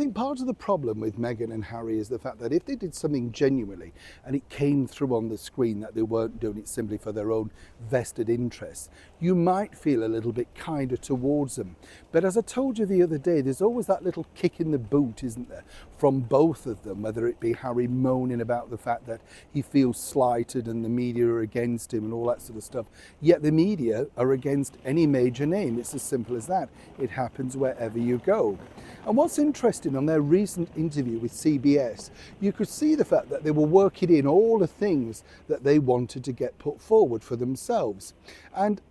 think part of the problem with Meghan and Harry is the fact that if they did something genuinely and it came through on the screen that they weren't doing it simply for their own vested interests, you might feel a little bit kinder towards them. But as I told you the other day, there's always that little kick in the boot, isn't there, from both of them, whether it be Harry moaning about the fact that he feels slighted and the media are against him and all that sort of stuff. Yet the media are against any major name. It's as simple as that. It happens wherever you go. And what's interesting, on their recent interview with CBS, you could see the fact that they were working in all the things that they wanted to get put forward for themselves. And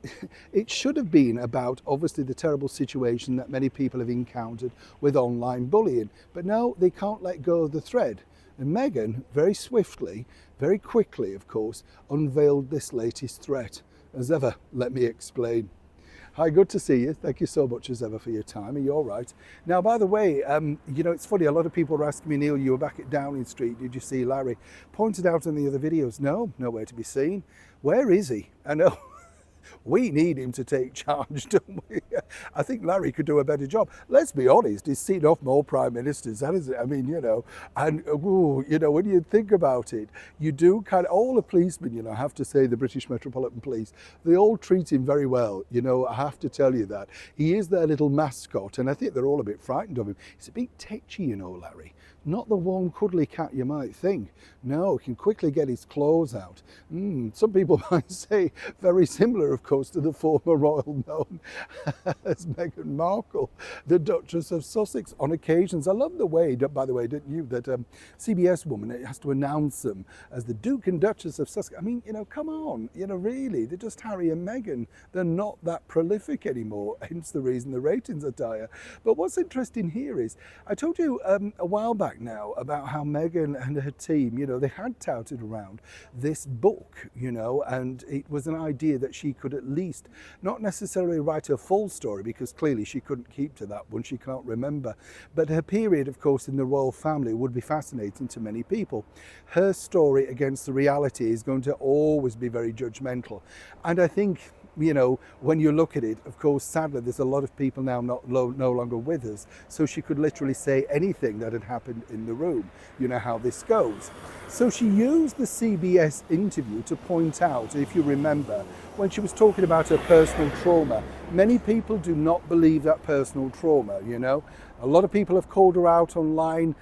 it should have been about, obviously, the terrible situation that many people have encountered with online bullying. But no, they can't let go of the thread. And Meghan, very swiftly, very quickly, of course, unveiled this latest threat. As ever, let me explain. Hi, good to see you. Thank you so much as ever for your time. Are you all right? Now, by the way, you know, it's funny, a lot of people are asking me, Neil, you were back at Downing Street. Did you see Larry? Pointed out in the other videos, no, nowhere to be seen. Where is he? I know. We need him to take charge, don't we? I think Larry could do a better job. Let's be honest, he's seen off more prime ministers, hasn't it? I mean, you know, and, you know, when you think about it, you do kind of, all the policemen, you know, I have to say, the British Metropolitan Police, they all treat him very well. You know, I have to tell you that. He is their little mascot, and I think they're all a bit frightened of him. He's a bit tetchy, you know, Larry. Not the warm, cuddly cat you might think. No, he can quickly get his claws out. Some people might say very similar, of course, to the former royal known as Meghan Markle, the Duchess of Sussex, on occasions. I love the way, by the way, didn't you, that CBS woman has to announce them as the Duke and Duchess of Sussex. I mean, you know, come on, you know, really, they're just Harry and Meghan. They're not that prolific anymore, hence the reason the ratings are dire. But what's interesting here is, I told you a while back now about how Meghan and her team, you know, they had touted around this book, you know, and it was an idea that she could at least not necessarily write a full story, because clearly she couldn't keep to that one, she can't remember, but her period, of course, in the royal family would be fascinating to many people. Her story against the reality is going to always be very judgmental, and I think, you know, when you look at it, of course, sadly, there's a lot of people now no longer with us, so she could literally say anything that had happened in the room. You know how this goes. So she used the CBS interview to point out, if you remember, when she was talking about her personal trauma, many people do not believe that personal trauma, you know. A lot of people have called her out online.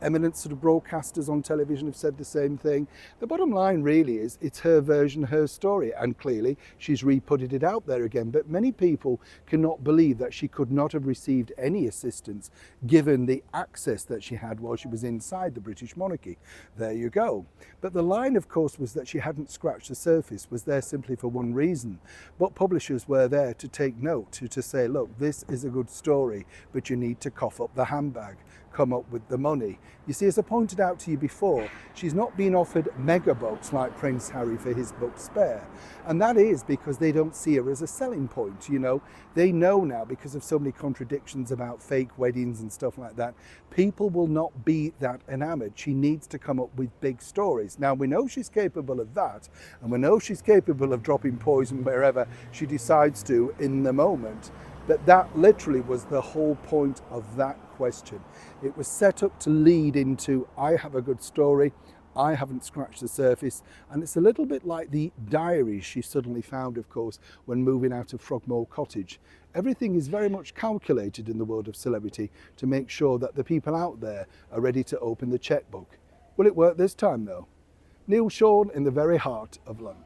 Eminent sort of broadcasters on television have said the same thing. The bottom line really is it's her version, her story, and clearly she's re-putted it out there again. But many people cannot believe that she could not have received any assistance given the access that she had while she was inside the British monarchy. There you go. But the line, of course, was that she hadn't scratched the surface, was there simply for one reason. But publishers were there to take note, to say, look, this is a good story, but you need to cough up the handbag, come up with the money. You see, as I pointed out to you before, she's not been offered mega bucks like Prince Harry for his book Spare. And that is because they don't see her as a selling point, you know. They know now, because of so many contradictions about fake weddings and stuff like that, people will not be that enamored. She needs to come up with big stories. Now, we know she's capable of that, and we know she's capable of dropping poison wherever she decides to in the moment. But that literally was the whole point of that question. It was set up to lead into, I have a good story, I haven't scratched the surface, and it's a little bit like the diaries she suddenly found, of course, when moving out of Frogmore Cottage. Everything is very much calculated in the world of celebrity to make sure that the people out there are ready to open the checkbook. Will it work this time though? Neil Sean in the very heart of London.